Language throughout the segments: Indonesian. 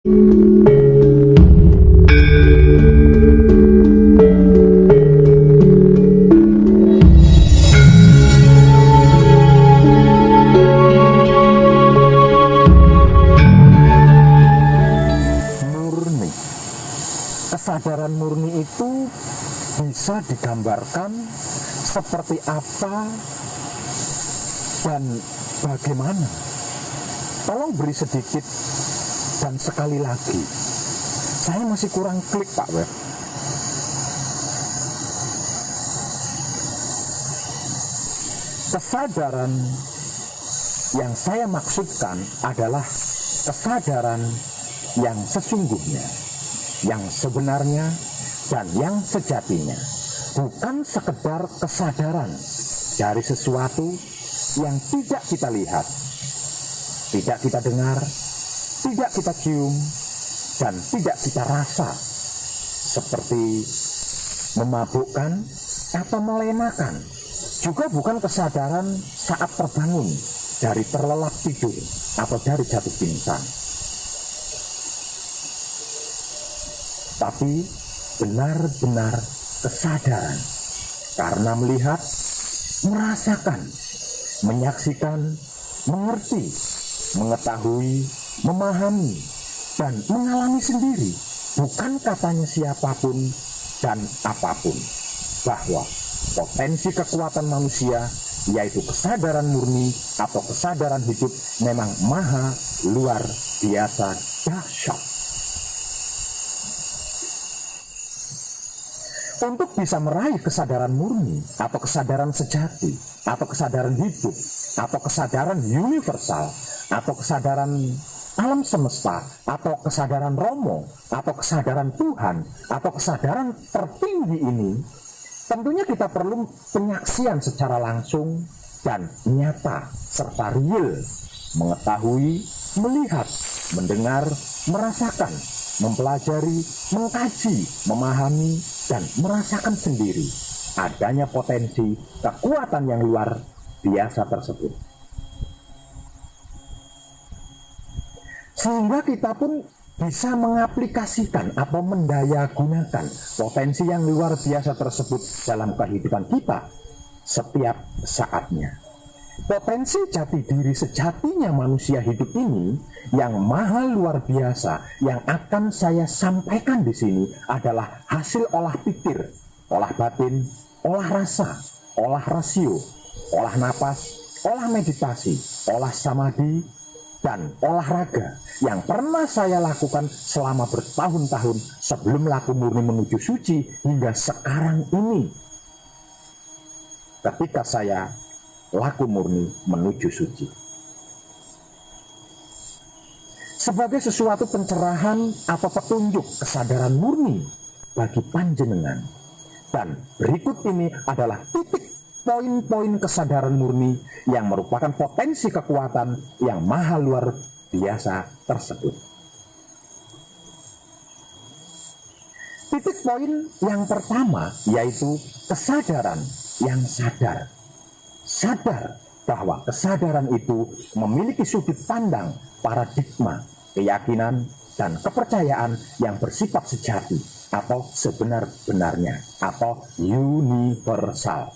Murni. Kesadaran murni itu bisa digambarkan seperti apa dan bagaimana. Tolong beri sedikit dan sekali lagi. Saya masih kurang klik, Pak Web. Kesadaran yang saya maksudkan adalah kesadaran yang sesungguhnya, yang sebenarnya, dan yang sejatinya. Bukan sekedar kesadaran dari sesuatu yang tidak kita lihat, tidak kita dengar, tidak kita cium, dan tidak kita rasa, seperti memabukkan atau melenakan. Juga bukan kesadaran saat terbangun dari terlelap tidur atau dari jatuh pingsan, tapi benar-benar kesadaran karena melihat, merasakan, menyaksikan, mengerti, mengetahui, memahami, dan mengalami sendiri, bukan katanya siapapun dan apapun, bahwa potensi kekuatan manusia, yaitu kesadaran murni atau kesadaran hidup, memang maha luar biasa dahsyat. Untuk bisa meraih kesadaran murni atau kesadaran sejati atau kesadaran hidup atau kesadaran universal atau kesadaran alam semesta atau kesadaran Romo atau kesadaran Tuhan atau kesadaran tertinggi ini, tentunya kita perlu penyaksian secara langsung dan nyata serta real, mengetahui, melihat, mendengar, merasakan, mempelajari, mengkaji, memahami, dan merasakan sendiri adanya potensi kekuatan yang luar biasa tersebut. Sehingga kita pun bisa mengaplikasikan atau mendayagunakan potensi yang luar biasa tersebut dalam kehidupan kita setiap saatnya. Potensi jati diri sejatinya manusia hidup ini yang maha luar biasa yang akan saya sampaikan di sini adalah hasil olah pikir, olah batin, olah rasa, olah rasio, olah napas, olah meditasi, olah samadhi, dan olahraga yang pernah saya lakukan selama bertahun-tahun sebelum laku murni menuju suci hingga sekarang ini. Ketika saya laku murni menuju suci, sebagai sesuatu pencerahan atau petunjuk kesadaran murni bagi panjenengan. Dan berikut ini adalah titik poin-poin kesadaran murni yang merupakan potensi kekuatan yang maha luar biasa tersebut. Titik poin yang pertama yaitu kesadaran yang sadar. Sadar bahwa kesadaran itu memiliki sudut pandang, paradigma, keyakinan, dan kepercayaan yang bersifat sejati atau sebenar-benarnya atau universal.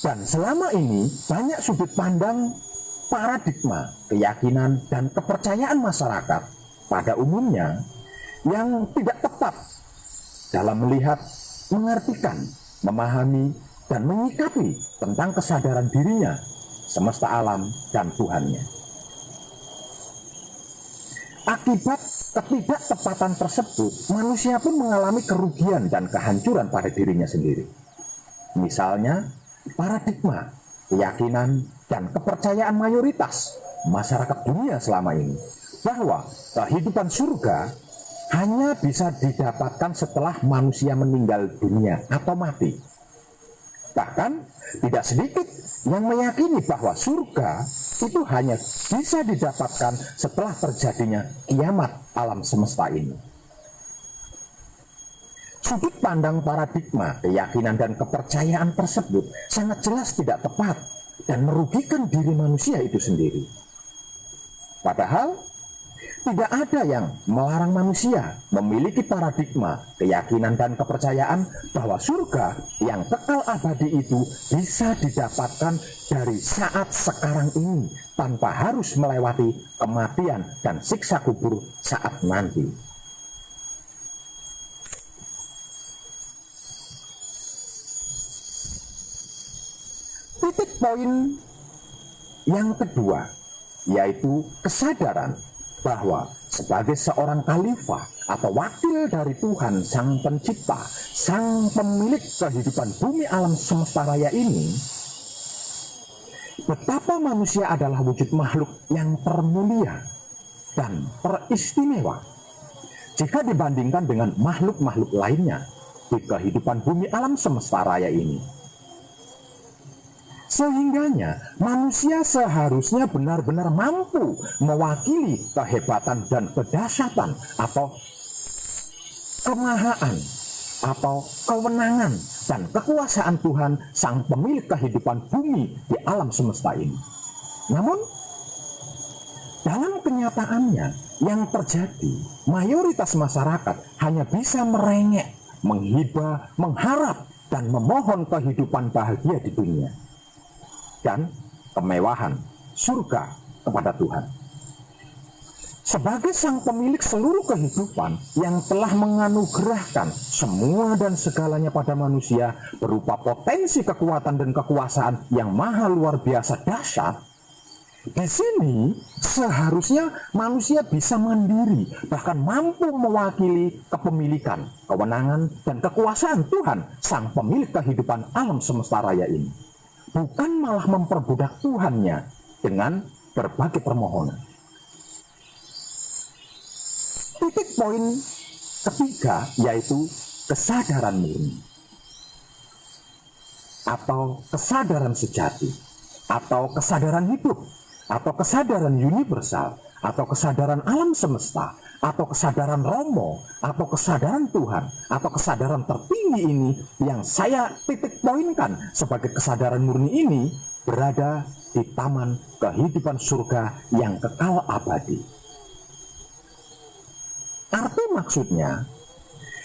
Dan selama ini banyak sudut pandang, paradigma, keyakinan, dan kepercayaan masyarakat pada umumnya yang tidak tepat dalam melihat, mengartikan, memahami, dan menyikapi tentang kesadaran dirinya, semesta alam, dan Tuhannya. Akibat ketidaktepatan tersebut, manusia pun mengalami kerugian dan kehancuran pada dirinya sendiri. Misalnya, paradigma, keyakinan, dan kepercayaan mayoritas masyarakat dunia selama ini bahwa kehidupan surga hanya bisa didapatkan setelah manusia meninggal dunia atau mati. Bahkan tidak sedikit yang meyakini bahwa surga itu hanya bisa didapatkan setelah terjadinya kiamat alam semesta ini. Sudut pandang paradigma, keyakinan, dan kepercayaan tersebut sangat jelas tidak tepat dan merugikan diri manusia itu sendiri. Padahal tidak ada yang melarang manusia memiliki paradigma, keyakinan dan kepercayaan bahwa surga yang kekal abadi itu bisa didapatkan dari saat sekarang ini tanpa harus melewati kematian dan siksa kubur saat nanti. Titik poin yang kedua yaitu kesadaran bahwa sebagai seorang khalifah atau wakil dari Tuhan Sang Pencipta, Sang Pemilik kehidupan bumi alam semesta raya ini, betapa manusia adalah wujud makhluk yang termulia dan teristimewa jika dibandingkan dengan makhluk-makhluk lainnya di kehidupan bumi alam semesta raya ini. Sehingganya manusia seharusnya benar-benar mampu mewakili kehebatan dan kedahsyatan atau kemahaan atau kewenangan dan kekuasaan Tuhan Sang Pemilik kehidupan bumi di alam semesta ini. Namun dalam kenyataannya yang terjadi, mayoritas masyarakat hanya bisa merengek, menghibah, mengharap dan memohon kehidupan bahagia di dunia dan kemewahan surga kepada Tuhan. Sebagai Sang Pemilik seluruh kehidupan yang telah menganugerahkan semua dan segalanya pada manusia berupa potensi kekuatan dan kekuasaan yang maha luar biasa dahsyat, di sini seharusnya manusia bisa mandiri, bahkan mampu mewakili kepemilikan, kewenangan, dan kekuasaan Tuhan Sang Pemilik kehidupan alam semesta raya ini, bukan malah memperbudak Tuhannya dengan berbagai permohonan. Titik poin ketiga yaitu kesadaran murni atau kesadaran sejati atau kesadaran hidup atau kesadaran universal atau kesadaran alam semesta atau kesadaran Romo atau kesadaran Tuhan atau kesadaran tertinggi ini yang saya titik poinkan sebagai kesadaran murni ini berada di taman kehidupan surga yang kekal abadi. Arti maksudnya,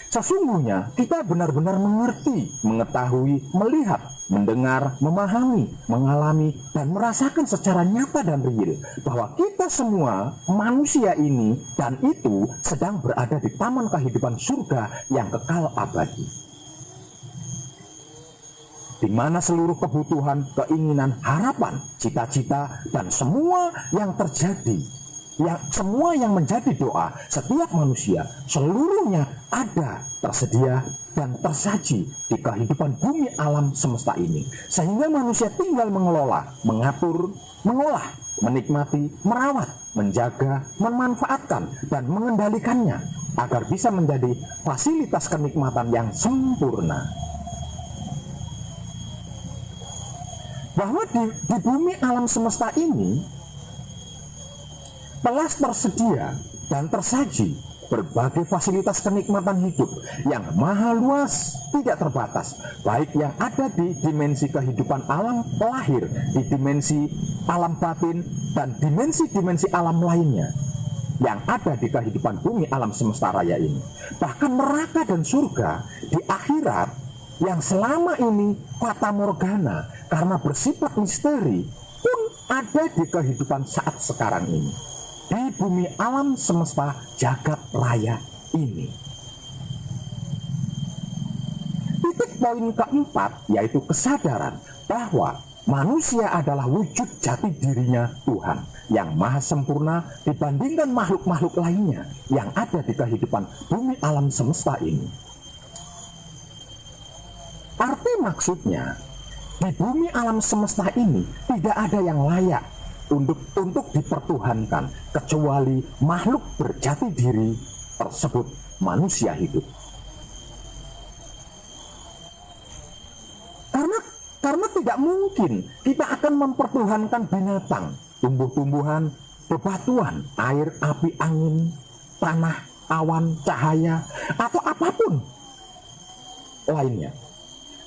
sesungguhnya kita benar-benar mengerti, mengetahui, melihat, mendengar, memahami, mengalami, dan merasakan secara nyata dan real bahwa kita semua manusia ini dan itu sedang berada di taman kehidupan surga yang kekal abadi, di mana seluruh kebutuhan, keinginan, harapan, cita-cita, dan semua yang terjadi, semua yang menjadi doa setiap manusia, seluruhnya ada, tersedia, dan tersaji di kehidupan bumi alam semesta ini. Sehingga manusia tinggal mengelola, mengatur, mengolah, menikmati, merawat, menjaga, memanfaatkan, dan mengendalikannya agar bisa menjadi fasilitas kenikmatan yang sempurna. Bahwa di bumi alam semesta ini telah tersedia dan tersaji berbagai fasilitas kenikmatan hidup yang maha luas, tidak terbatas, baik yang ada di dimensi kehidupan alam lahir, di dimensi alam batin, dan dimensi-dimensi alam lainnya yang ada di kehidupan bumi alam semesta raya ini. Bahkan neraka dan surga di akhirat yang selama ini fata morgana karena bersifat misteri pun ada di kehidupan saat sekarang ini, di bumi alam semesta jagat raya ini. Titik poin keempat yaitu kesadaran bahwa manusia adalah wujud jati dirinya Tuhan yang maha sempurna dibandingkan makhluk-makhluk lainnya yang ada di kehidupan bumi alam semesta ini. Arti maksudnya, di bumi alam semesta ini tidak ada yang layak untuk dipertuhankan kecuali makhluk berjati diri tersebut, manusia hidup. Karena tidak mungkin kita akan mempertuhankan binatang, tumbuh-tumbuhan, bebatuan, air, api, angin, tanah, awan, cahaya, atau apapun lainnya.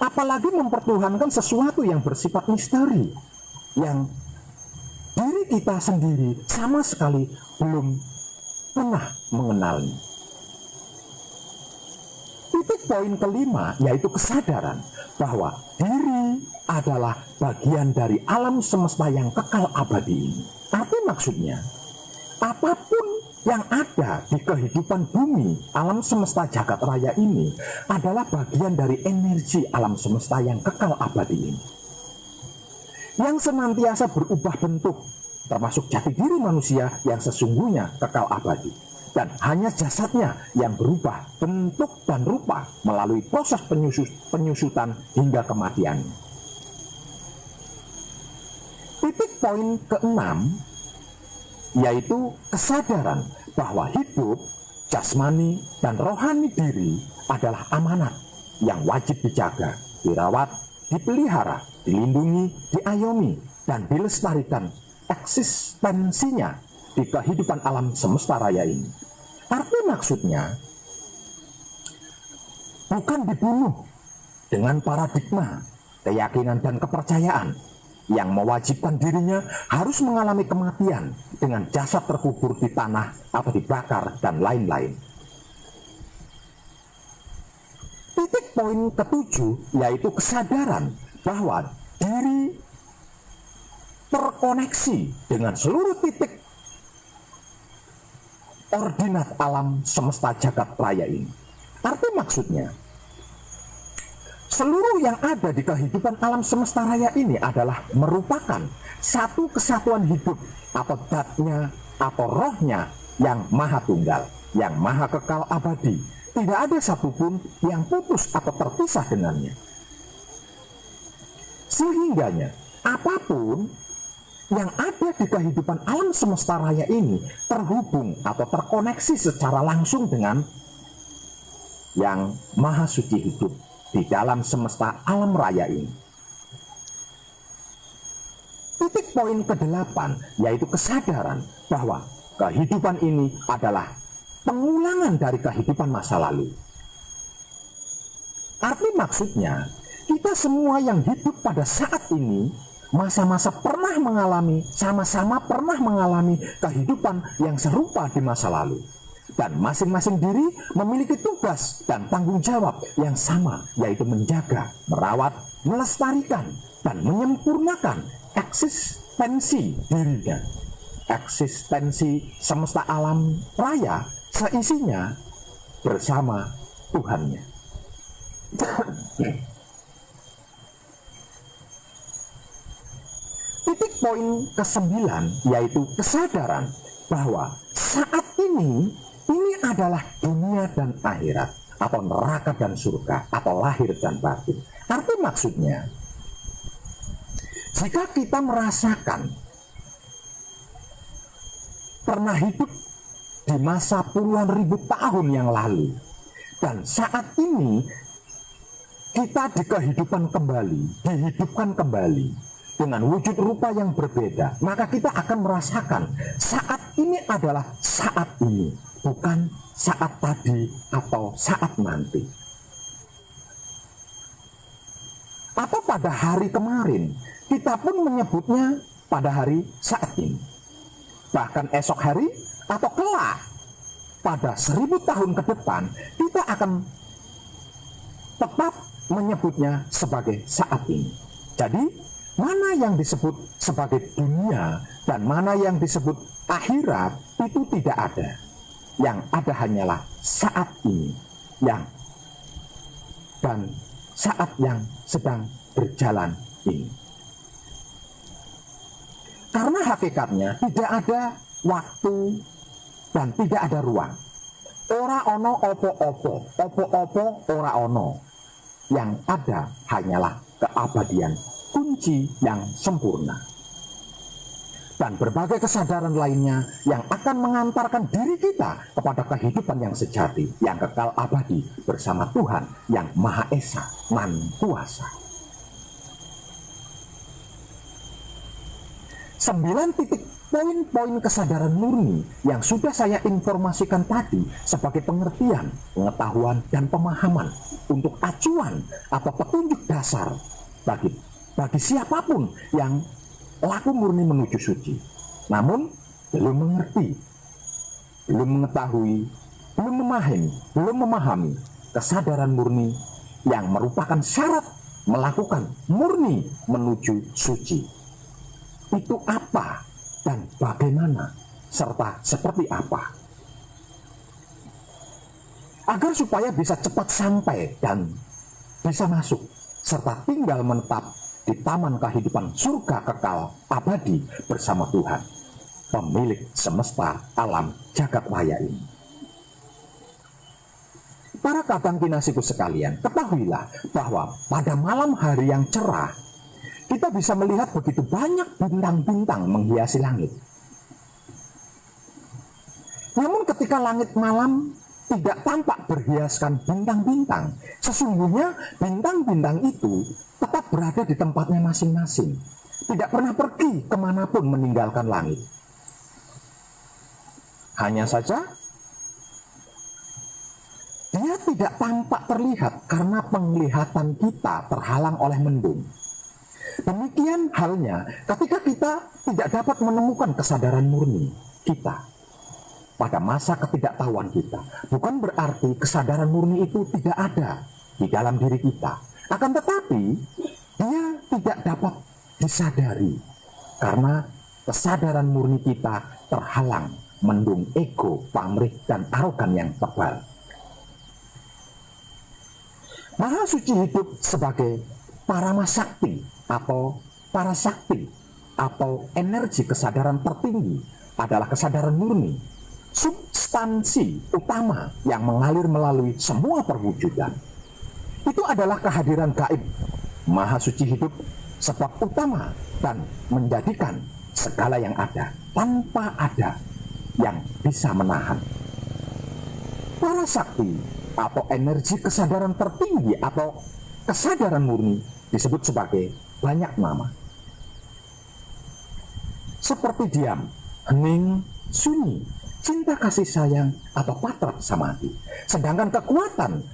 Apalagi mempertuhankan sesuatu yang bersifat misteri, yang diri kita sendiri sama sekali belum pernah mengenalnya. Titik poin kelima yaitu kesadaran bahwa diri adalah bagian dari alam semesta yang kekal abadi ini. Arti maksudnya, apapun yang ada di kehidupan bumi, alam semesta jagat raya ini adalah bagian dari energi alam semesta yang kekal abadi ini, yang senantiasa berubah bentuk, termasuk jati diri manusia yang sesungguhnya kekal abadi, dan hanya jasadnya yang berubah bentuk dan rupa melalui proses penyusutan hingga kematiannya. Titik poin keenam yaitu kesadaran bahwa hidup, jasmani, dan rohani diri adalah amanat yang wajib dijaga, dirawat, dipelihara, dilindungi, diayomi, dan dilestarikan eksistensinya di kehidupan alam semesta raya ini. Arti maksudnya bukan dibunuh dengan paradigma, keyakinan, dan kepercayaan yang mewajibkan dirinya harus mengalami kematian dengan jasad terkubur di tanah atau dibakar dan lain-lain. Titik poin ketujuh yaitu kesadaran bahwa diri terkoneksi dengan seluruh titik ordinat alam semesta jagat raya ini. Arti maksudnya, seluruh yang ada di kehidupan alam semesta raya ini adalah merupakan satu kesatuan hidup atau datnya atau rohnya yang maha tunggal, yang maha kekal abadi. Tidak ada satupun yang putus atau terpisah dengannya. Sehingganya apapun yang ada di kehidupan alam semesta raya ini terhubung atau terkoneksi secara langsung dengan yang maha suci hidup di dalam semesta alam raya ini. Titik poin ke-8 yaitu kesadaran bahwa kehidupan ini adalah pengulangan dari kehidupan masa lalu. Arti maksudnya, kita semua yang hidup pada saat ini masa-masa pernah mengalami, sama-sama pernah mengalami kehidupan yang serupa di masa lalu. Dan masing-masing diri memiliki tugas dan tanggung jawab yang sama, yaitu menjaga, merawat, melestarikan, dan menyempurnakan eksistensi dirinya. Eksistensi semesta alam raya seisinya bersama Tuhannya. Titik poin ke-9 yaitu kesadaran bahwa saat ini adalah dunia dan akhirat, atau neraka dan surga, atau lahir dan batin. Arti maksudnya, jika kita merasakan pernah hidup di masa puluhan ribu tahun yang lalu, dan saat ini kita dihidupkan kembali dengan wujud rupa yang berbeda, maka kita akan merasakan saat ini adalah saat ini, bukan saat tadi atau saat nanti. Atau pada hari kemarin, kita pun menyebutnya pada hari saat ini. Bahkan esok hari atau kelak, pada 1000 tahun ke depan, kita akan tetap menyebutnya sebagai saat ini. Jadi, mana yang disebut sebagai dunia dan mana yang disebut akhirat itu tidak ada. Yang ada hanyalah saat ini dan saat yang sedang berjalan ini. Karena hakikatnya tidak ada waktu dan tidak ada ruang. Ora ono opo-opo ora ono. Yang ada hanyalah keabadian, kunci yang sempurna. Dan berbagai kesadaran lainnya yang akan mengantarkan diri kita kepada kehidupan yang sejati, yang kekal abadi bersama Tuhan yang Maha Esa, Man Kuasa. 9 titik poin-poin kesadaran murni yang sudah saya informasikan tadi sebagai pengertian, pengetahuan, dan pemahaman untuk acuan atau petunjuk dasar bagi siapapun yang laku murni menuju suci. namun belum mengerti, belum mengetahui, belum memahami kesadaran murni yang merupakan syarat melakukan murni menuju suci. Itu apa dan bagaimana serta seperti apa? Agar supaya bisa cepat sampai dan bisa masuk serta tinggal menetap di taman kehidupan surga kekal abadi bersama Tuhan, pemilik semesta alam jagat raya ini. Para kakang kinasiku sekalian, ketahuilah bahwa pada malam hari yang cerah, kita bisa melihat begitu banyak bintang-bintang menghiasi langit. Namun ketika langit malam tidak tampak berhiaskan bintang-bintang, sesungguhnya bintang-bintang itu tetap berada di tempatnya masing-masing, tidak pernah pergi kemanapun meninggalkan langit. Hanya saja dia tidak tampak terlihat karena penglihatan kita terhalang oleh mendung. Demikian halnya ketika kita tidak dapat menemukan kesadaran murni kita pada masa ketidaktahuan kita. Bukan berarti kesadaran murni itu tidak ada di dalam diri kita. Akan tetapi dia tidak dapat disadari karena kesadaran murni kita terhalang mendung ego, pamrih, dan arogan yang tebal. Maha suci hidup sebagai parama sakti atau para sakti atau energi kesadaran tertinggi adalah kesadaran murni, substansi utama yang mengalir melalui semua perwujudan. Itu adalah kehadiran gaib Maha suci hidup sebab utama dan menjadikan segala yang ada tanpa ada yang bisa menahan. Para sakti atau energi kesadaran tertinggi atau kesadaran murni disebut sebagai banyak nama, seperti diam, hening, sunyi, cinta kasih sayang, atau patra samadhi. Sedangkan kekuatan,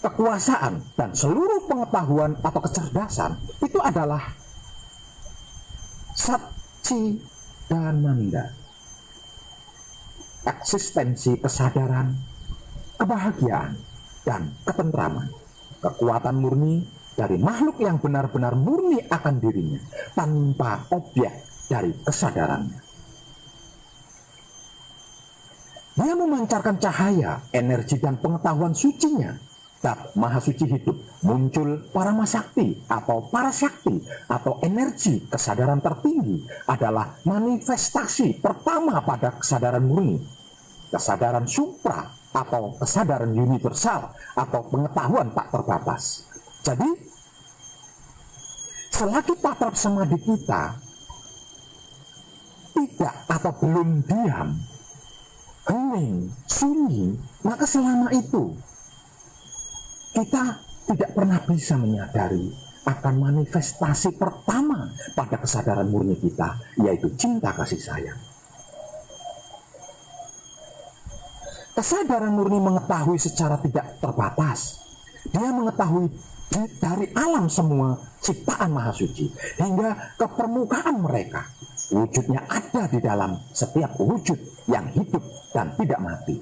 kekuasaan, dan seluruh pengetahuan atau kecerdasan itu adalah Satchidananda, eksistensi kesadaran, kebahagiaan, dan ketentraman. Kekuatan murni dari makhluk yang benar-benar murni akan dirinya tanpa objek dari kesadarannya. Dia memancarkan cahaya, energi, dan pengetahuan sucinya. Dat Maha Suci hidup muncul para masakti atau para sakti atau energi kesadaran tertinggi adalah manifestasi pertama pada kesadaran murni, kesadaran supra atau kesadaran universal atau pengetahuan tak terbatas. Jadi selagi patrap samadhi kita tidak atau belum diam, hening, sunyi, maka selama itu kita tidak pernah bisa menyadari akan manifestasi pertama pada kesadaran murni kita, yaitu cinta kasih sayang. Kesadaran murni mengetahui secara tidak terbatas. Dia mengetahui dari alam semua ciptaan Maha Suci hingga ke permukaan mereka. Wujudnya ada di dalam setiap wujud yang hidup dan tidak mati.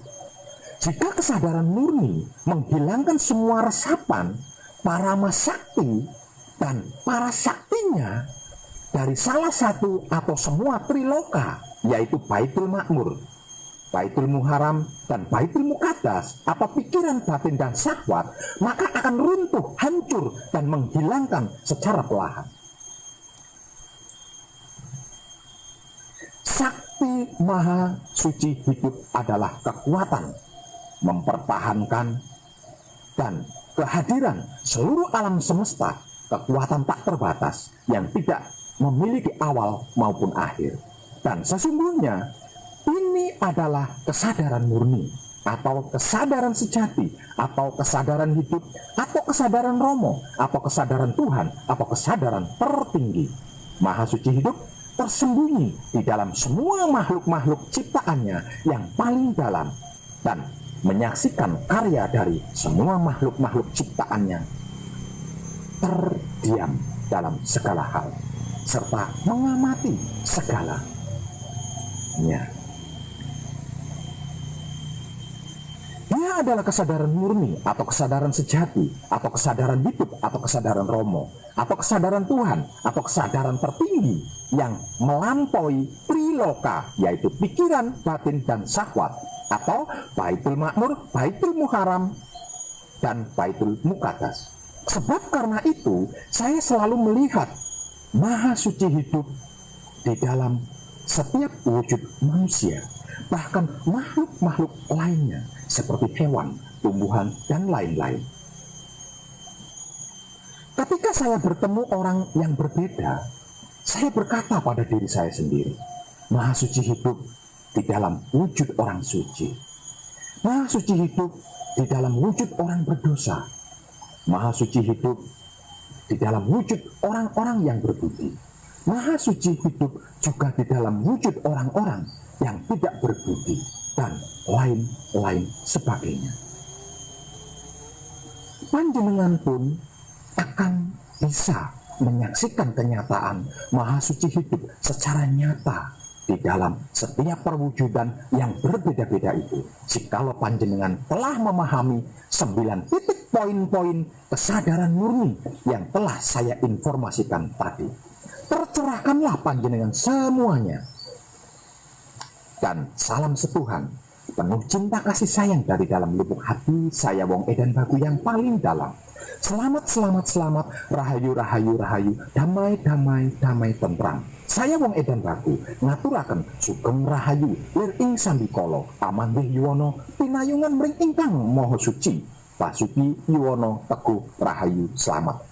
Jika kesadaran murni menghilangkan semua resapan para masakti dan para saktinya dari salah satu atau semua triloka, yaitu Baitul Makmur, Baitul Muharram, dan Baitul Muqaddas atau pikiran, batin, dan syahwat, maka akan runtuh, hancur, dan menghilangkan secara perlahan. Sakti Maha Suci hidup adalah kekuatan mempertahankan dan kehadiran seluruh alam semesta, kekuatan tak terbatas yang tidak memiliki awal maupun akhir. Dan sesungguhnya ini adalah kesadaran murni atau kesadaran sejati atau kesadaran hidup atau kesadaran Romo atau kesadaran Tuhan atau kesadaran tertinggi. Maha Suci hidup tersembunyi di dalam semua makhluk-makhluk ciptaannya yang paling dalam dan menyaksikan karya dari semua makhluk-makhluk ciptaannya terdiam dalam segala hal serta mengamati segala hidupnya. Dia adalah kesadaran murni atau kesadaran sejati atau kesadaran hidup atau kesadaran romo atau kesadaran Tuhan atau kesadaran tertinggi yang melampaui triloka, yaitu pikiran, batin, dan syahwat, atau baitul makmur, baitul muharam, dan baitul muqaddas. Sebab karena itu saya selalu melihat Maha Suci hidup di dalam setiap wujud manusia, bahkan makhluk-makhluk lainnya seperti hewan, tumbuhan, dan lain-lain. Ketika saya bertemu orang yang berbeda, saya berkata pada diri saya sendiri, Maha Suci hidup di dalam wujud orang suci. Maha Suci hidup di dalam wujud orang berdosa. Maha Suci hidup di dalam wujud orang-orang yang berbudi. Maha Suci hidup juga di dalam wujud orang-orang yang tidak berbudi, dan lain-lain sebagainya. Panjenengan pun akan bisa menyaksikan kenyataan Maha Suci hidup secara nyata di dalam setiap perwujudan yang berbeda-beda itu, jikalau panjenengan telah memahami 9 titik poin-poin kesadaran murni yang telah saya informasikan tadi. Tercerahkanlah panjenengan semuanya. Dan salam setuhan, penuh cinta kasih sayang dari dalam lubuk hati saya, Wong Edan Bagu, yang paling dalam. Selamat, selamat, selamat, rahayu, rahayu, rahayu, damai, damai, damai, tentram. Saya Wong Edan Bagu ngaturaken sugeng rahayu lir ing sambikala amanggih yuwana pinayungan mring ingkang maha suci. Basuki Yuwono Teguh Rahayu, selamat.